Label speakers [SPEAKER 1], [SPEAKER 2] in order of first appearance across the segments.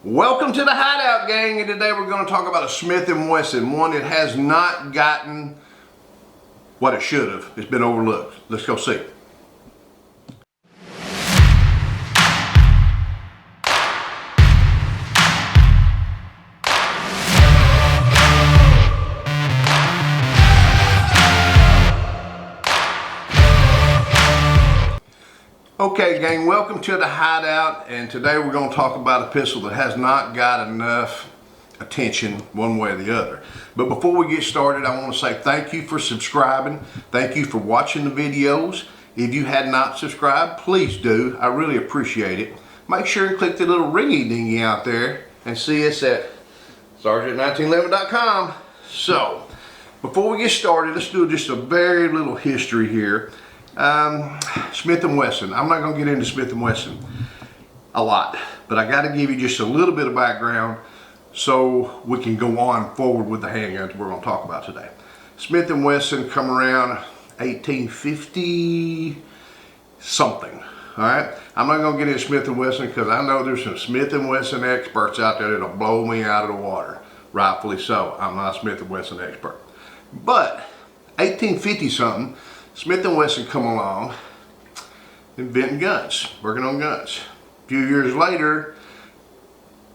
[SPEAKER 1] Welcome to the Hideout, gang, and today we're going to talk about a Smith Wesson, one that has not gotten what it should have. It's been overlooked. Let's go see. Okay, gang, welcome to the Hideout, and today we're going to talk about a pistol that has not got enough attention one way or the other. But before we get started, I want to say thank you for subscribing. Thank you for watching the videos. If you had not subscribed, please do. I really appreciate it. Make sure and click the little ringy dingy out there and see us at Sarge@1911.com. So, before we get started, let's do just a very little history here. Smith & Wesson. I'm not going to get into Smith & Wesson a lot, but I got to give you just a little bit of background so we can go on forward with the handguns we're going to talk about today. Smith & Wesson come around 1850 something. Alright, I'm not going to get into Smith & Wesson because I know there's some Smith & Wesson experts out there that'll blow me out of the water. Rightfully so. I'm not a Smith & Wesson expert. But 1850 something, Smith & Wesson come along, inventing guns, working on guns. A few years later,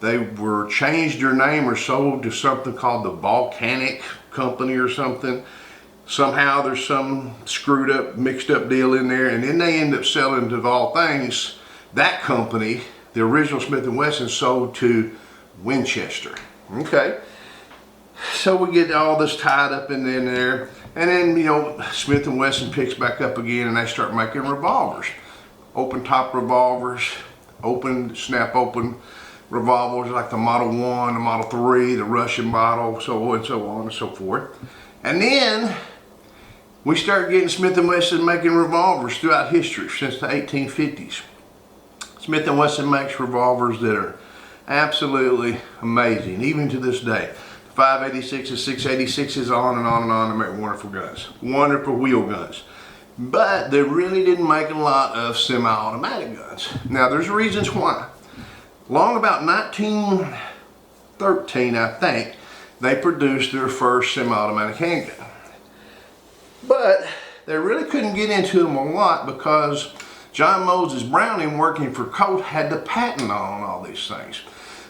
[SPEAKER 1] they were changed their name or sold to something called the Volcanic Company or something. Somehow there's some screwed up, mixed up deal in there, and then they end up selling, to all things, that company, the original Smith & Wesson, sold to Winchester. Okay, so we get all this tied up in there. And then, you know, Smith & Wesson picks back up again and they start making revolvers. Open top revolvers, snap open revolvers like the Model 1, the Model 3, the Russian model, so on and so forth. And then we start getting Smith & Wesson making revolvers throughout history since the 1850s. Smith & Wesson makes revolvers that are absolutely amazing, even to this day. 586s, 686s, on and on and on, to make wonderful guns. Wonderful wheel guns. But they really didn't make a lot of semi-automatic guns. Now, there's reasons why. Long about 1913, I think, they produced their first semi-automatic handgun. But they really couldn't get into them a lot because John Moses Browning, working for Colt, had the patent on all these things.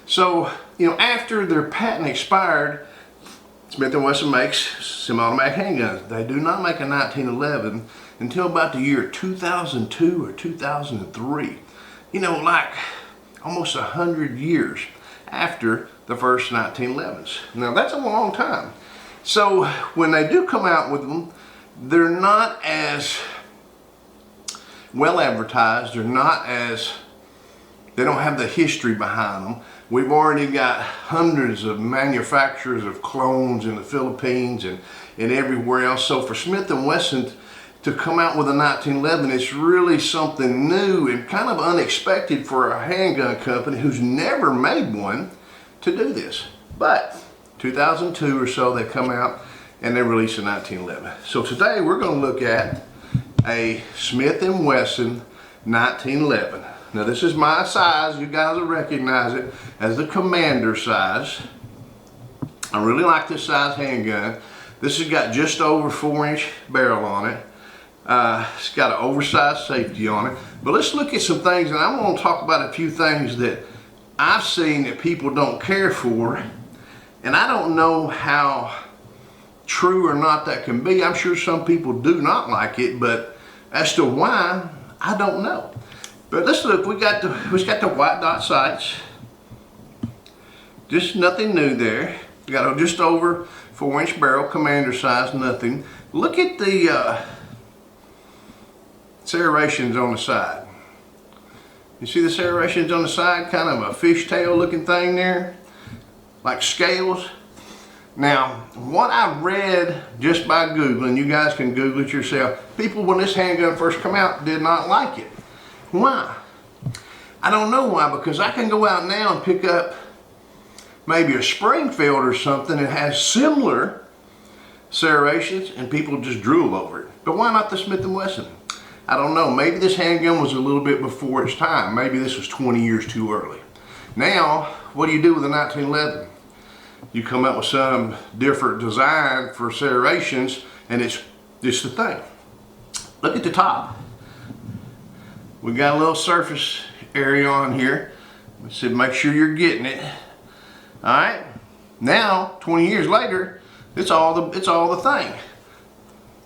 [SPEAKER 1] So, you know, after their patent expired, Smith & Wesson makes semi-automatic handguns. They do not make a 1911 until about the year 2002 or 2003. You know, like almost 100 years after the first 1911s. Now, that's a long time. So, when they do come out with them, they're not as well advertised. They don't have the history behind them. We've already got hundreds of manufacturers of clones in the Philippines and everywhere else. So for Smith & Wesson to come out with a 1911, it's really something new and kind of unexpected for a handgun company who's never made one to do this. But 2002 or so, they come out and they release a 1911. So today we're going to look at a Smith & Wesson 1911. Now, this is my size. You guys will recognize it as the commander size. I really like this size handgun. This has got just over 4-inch barrel on it. It's got an oversized safety on it. But let's look at some things, and I'm going to talk about a few things that I've seen that people don't care for. And I don't know how true or not that can be. I'm sure some people do not like it, but as to why, I don't know. But let's look, we got the white dot sights. Just nothing new there. We got a just over 4-inch barrel, commander size, nothing. Look at the serrations on the side. You see the serrations on the side? Kind of a fishtail looking thing there, like scales. Now, what I read just by Googling, you guys can Google it yourself, people when this handgun first came out did not like it. Why? I don't know why, because I can go out now and pick up maybe a Springfield or something that has similar serrations and people just drool over it. But why not the Smith & Wesson? I don't know. Maybe this handgun was a little bit before its time. Maybe this was 20 years too early. Now, what do you do with the 1911? You come up with some different design for serrations, and it's just the thing. Look at the top. We got a little surface area on here. So make sure you're getting it. All right. Now, 20 years later, it's all the thing.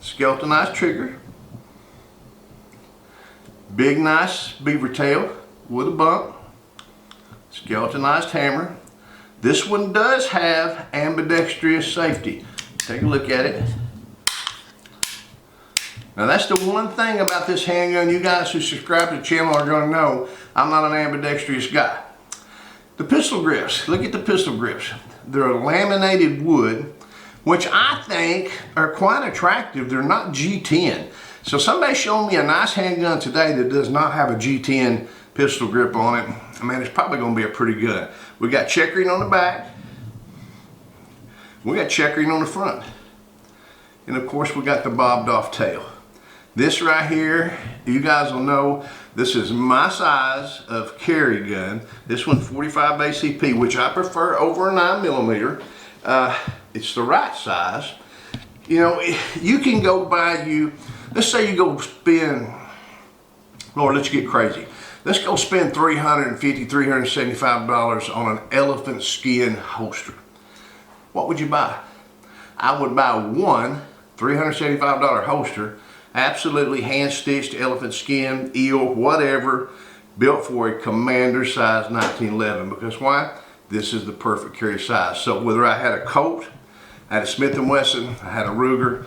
[SPEAKER 1] Skeletonized trigger, big nice beaver tail with a bump, skeletonized hammer. This one does have ambidextrous safety. Take a look at it. Now that's the one thing about this handgun you guys who subscribe to the channel are going to know. I'm not an ambidextrous guy. The pistol grips, look at the pistol grips. They're a laminated wood, which I think are quite attractive. They're not G10. So somebody showed me a nice handgun today that does not have a G10 pistol grip on it. I mean, it's probably going to be a pretty good. We got checkering on the back. We got checkering on the front. And of course, we got the bobbed off tail. This right here, you guys will know, this is my size of carry gun. This one's 45 ACP, which I prefer over a 9mm. It's the right size. You know, you can go buy you, let's say you go spend, Lord, let's get crazy. Let's go spend $350, $375 on an elephant skin holster. What would you buy? I would buy one $375 holster, absolutely hand-stitched elephant skin, eel, whatever, built for a commander size 1911. Because why? This is the perfect carry size. So whether I had a Colt, I had a Smith Wesson, I had a Ruger,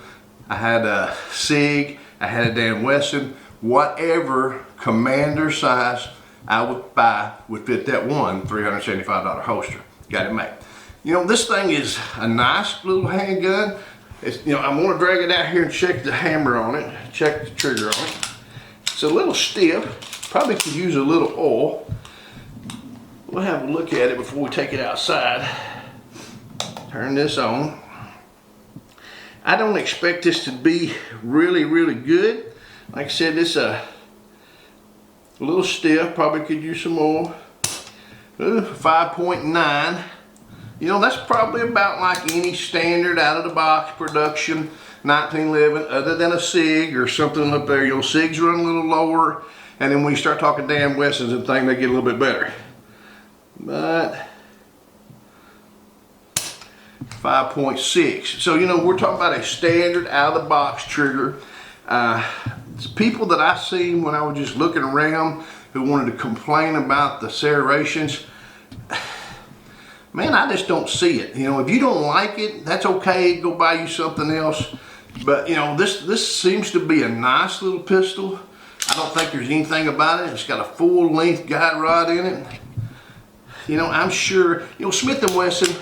[SPEAKER 1] I had a SIG, I had a Dan Wesson, whatever commander size I would buy would fit that one $375 holster. Got it made. You know, this thing is a nice little handgun. It's, you know, I'm gonna drag it out here and check the hammer on it, check the trigger on it. It's a little stiff, probably could use a little oil. We'll have a look at it before we take it outside. Turn this on. I don't expect this to be really, really good. Like I said, it's a little stiff, probably could use some more. 5.9. You know, that's probably about like any standard out of the box production 1911, other than a SIG or something up there. You know, SIGs run a little lower, and then when you start talking Dan Wessons and things, they get a little bit better. But 5.6. So, you know, we're talking about a standard out of the box trigger. People that I seen when I was just looking around who wanted to complain about the serrations, man, I just don't see it. You know, if you don't like it, that's okay. Go buy you something else. But, you know, this seems to be a nice little pistol. I don't think there's anything about it. It's got a full-length guide rod in it. You know, I'm sure, you know, Smith & Wesson,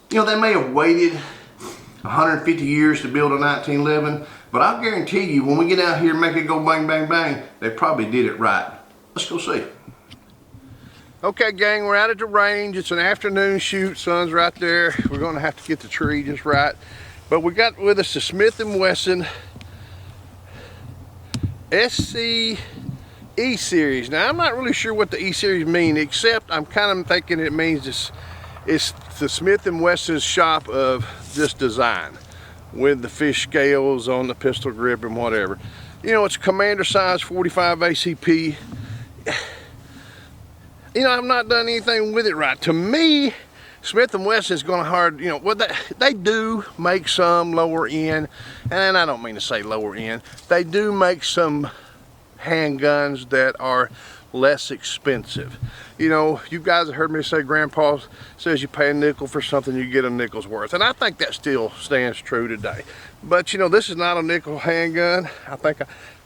[SPEAKER 1] you know, they may have waited 150 years to build a 1911, but I'll guarantee you, when we get out here and make it go bang, bang, bang, they probably did it right. Let's go see. Okay, gang, we're out at the range. It's an afternoon shoot. Sun's right there. We're going to have to get the tree just right. But we got with us the Smith & Wesson SC E-Series. Now, I'm not really sure what the E-Series mean, except I'm kind of thinking it means it's the Smith & Wesson's shop of this design with the fish scales on the pistol grip and whatever. You know, it's commander size 45 ACP. You know, I've not done anything with it right. To me, Smith & Wesson is going to hard, you know, well, they do make some lower end, and I don't mean to say lower end. They do make some handguns that are less expensive. You know, you guys have heard me say Grandpa says you pay a nickel for something, you get a nickel's worth, and I think that still stands true today. But you know, this is not a nickel handgun. I think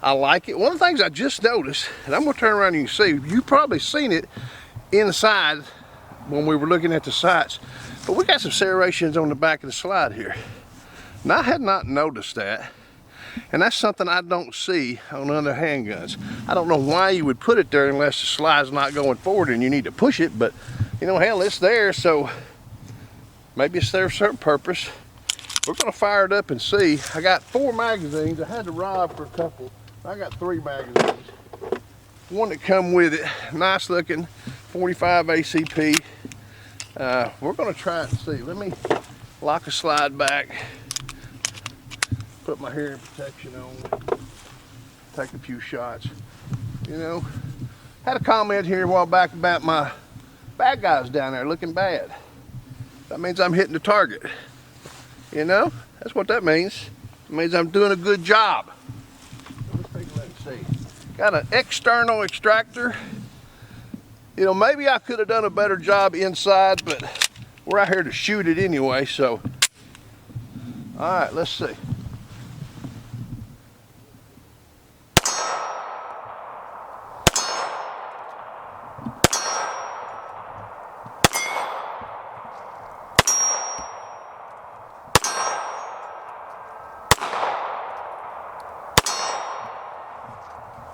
[SPEAKER 1] I like it. One of the things I just noticed, and I'm gonna turn around and you can see, you've probably seen it inside when we were looking at the sights, but we got some serrations on the back of the slide here. Now, I had not noticed that. And that's something I don't see on other handguns. I don't know why you would put it there unless the slide's not going forward and you need to push it, but you know, hell, it's there, so maybe it's there for a certain purpose. We're gonna fire it up and see. I got 4 magazines. I had to rob for a couple. I got 3 magazines. One that come with it, nice looking .45 ACP. We're gonna try it and see. Let me lock a slide back, put my hearing protection on, take a few shots. You know, had a comment here a while back about my bad guys down there looking bad. That means I'm hitting the target. You know, that's what that means. It means I'm doing a good job. Let's take a look and see. Got an external extractor. You know, maybe I could have done a better job inside, but we're out here to shoot it anyway, so. All right, let's see.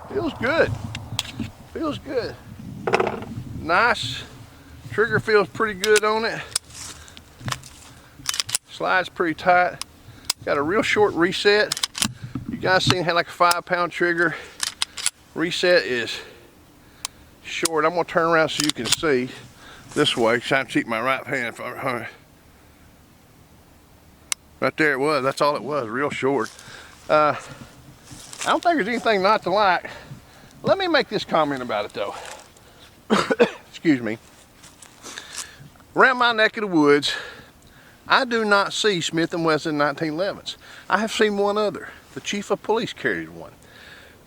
[SPEAKER 1] Feels good. Feels good. Nice. Trigger feels pretty good on it. Slides pretty tight. Got a real short reset. You guys seen had like a 5-pound trigger. Reset is short. I'm gonna turn around so you can see this way. Trying to keep my right hand. Right there it was. That's all it was. Real short. I don't think there's anything not to like. Let me make this comment about it though. Excuse me. Around my neck of the woods, I do not see Smith & Wesson 1911s. I have seen one other. The chief of police carried one.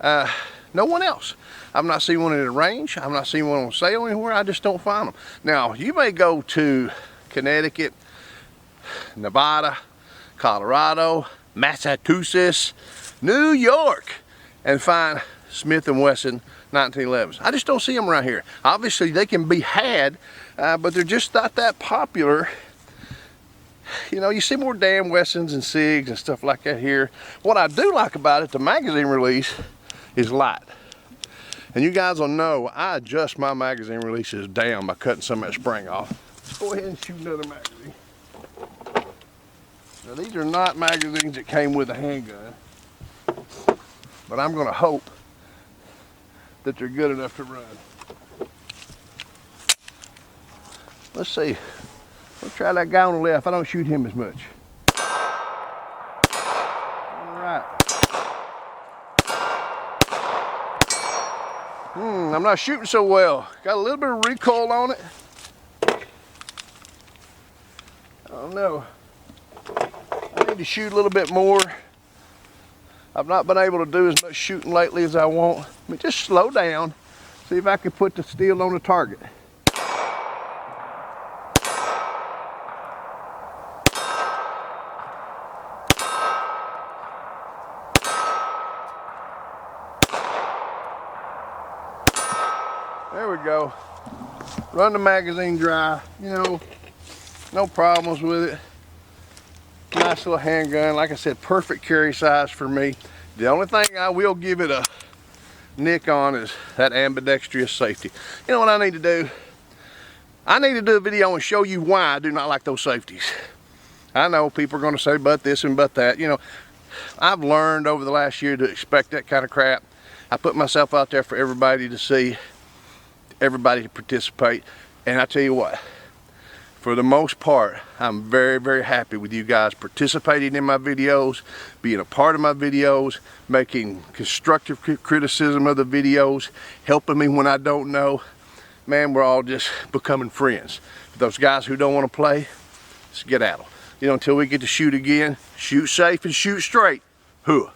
[SPEAKER 1] No one else. I've not seen one in the range. I've not seen one on sale anywhere. I just don't find them. Now, you may go to Connecticut, Nevada, Colorado, Massachusetts, New York, and find Smith & Wesson 1911s. I just don't see them around here. Obviously, they can be had, but they're just not that popular. You know, you see more damn Wessons and SIGs and stuff like that here. What I do like about it, the magazine release is light. And you guys will know I adjust my magazine releases down by cutting some of that spring off. Let's go ahead and shoot another magazine. Now, these are not magazines that came with a handgun, but I'm going to hope that they're good enough to run. Let's see. Let's try that guy on the left. I don't shoot him as much. All right. I'm not shooting so well. Got a little bit of recoil on it. I don't know. I need to shoot a little bit more. I've not been able to do as much shooting lately as I want. I mean, just slow down. See if I can put the steel on the target. There we go. Run the magazine dry. You know, no problems with it. Nice little handgun. Like I said, perfect carry size for me. The only thing I will give it a nick on is that ambidextrous safety. You know what I need to do? I need to do a video and show you why I do not like those safeties. I know people are going to say but this and but that. You know, I've learned over the last year to expect that kind of crap. I put myself out there for everybody to see, everybody to participate, and I tell you what, for the most part, I'm very, very happy with you guys participating in my videos, being a part of my videos, making constructive criticism of the videos, helping me when I don't know. Man, we're all just becoming friends. For those guys who don't want to play, let's get at them. You know, until we get to shoot again, shoot safe and shoot straight. Hooah.